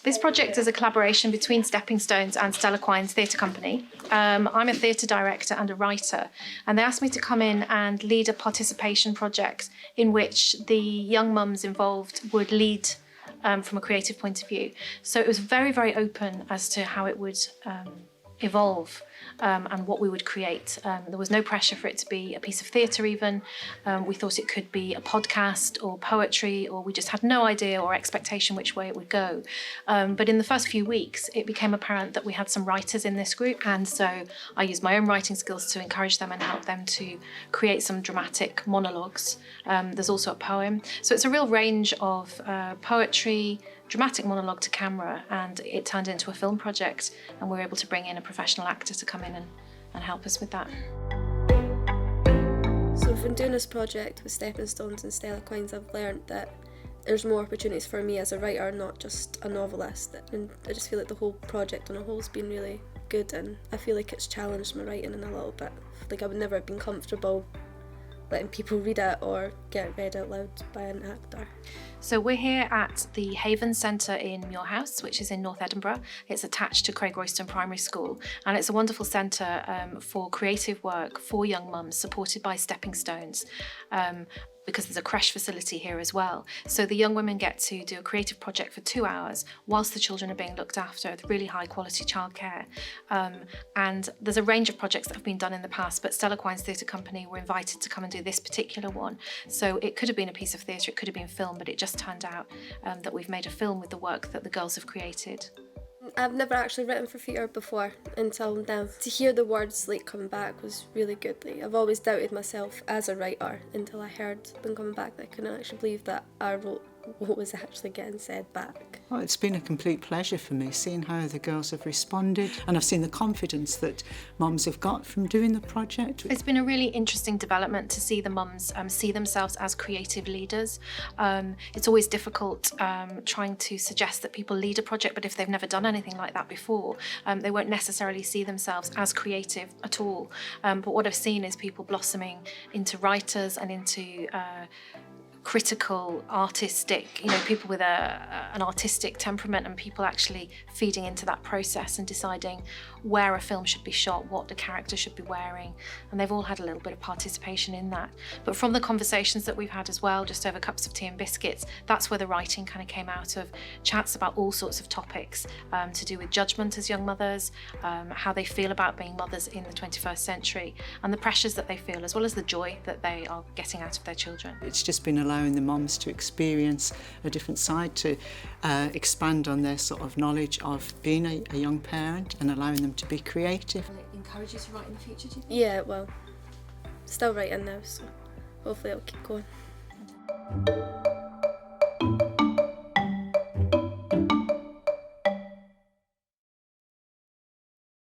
This project is a collaboration between Stepping Stones and Stellar Quines Theatre Company. I'm a theatre director and a writer, and they asked me to come in and lead a participation project in which the young mums involved would lead from a creative point of view. So it was very, very open as to how it would evolve and what we would create. There was no pressure for it to be a piece of theatre even. We thought it could be a podcast or poetry, or we just had no idea or expectation which way it would go. But in the first few weeks, it became apparent that we had some writers in this group, and so I used my own writing skills to encourage them and help them to create some dramatic monologues. There's also a poem. So it's a real range of poetry, dramatic monologue to camera, and it turned into a film project, and we were able to bring in a professional actor to come in and help us with that. So from doing this project with Stepping Stones and Stellar Quines, I've learned that there's more opportunities for me as a writer, not just a novelist, and I just feel like the whole project on a whole has been really good, and I feel like it's challenged my writing in a little bit. Like I would never have been comfortable letting people read it or get it read out loud by an actor. So we're here at the Haven Centre in Muirhouse, which is in North Edinburgh. It's attached to Craig Royston Primary School, and it's a wonderful centre for creative work for young mums, supported by Stepping Stones. Because there's a creche facility here as well. So the young women get to do a creative project for 2 hours whilst the children are being looked after with really high quality childcare. And there's a range of projects that have been done in the past, but Stellar Quines Theatre Company were invited to come and do this particular one. So it could have been a piece of theatre, it could have been film, but it just turned out that we've made a film with the work that the girls have created. I've never actually written for theatre before until now. To hear the words like coming back was really good. Like, I've always doubted myself as a writer until I heard them coming back that I couldn't actually believe that I wrote what was actually getting said back. Well, it's been a complete pleasure for me seeing how the girls have responded, and I've seen the confidence that mums have got from doing the project. It's been a really interesting development to see the mums see themselves as creative leaders. It's always difficult trying to suggest that people lead a project, but if they've never done anything like that before, they won't necessarily see themselves as creative at all. But what I've seen is people blossoming into writers and into critical, artistic, people with an artistic temperament, and people actually feeding into that process and deciding where a film should be shot, what the character should be wearing, and they've all had a little bit of participation in that. But from the conversations that we've had as well, just over cups of tea and biscuits, that's where the writing kind of came out of, chats about all sorts of topics to do with judgment as young mothers, how they feel about being mothers in the 21st century, and the pressures that they feel, as well as the joy that they are getting out of their children. It's just been allowing the mums to experience a different side, to expand on their sort of knowledge of being a young parent, and allowing them to be creative. Will it encourage you to write in the future, do you think? Yeah, well, still writing now, so hopefully it'll keep going.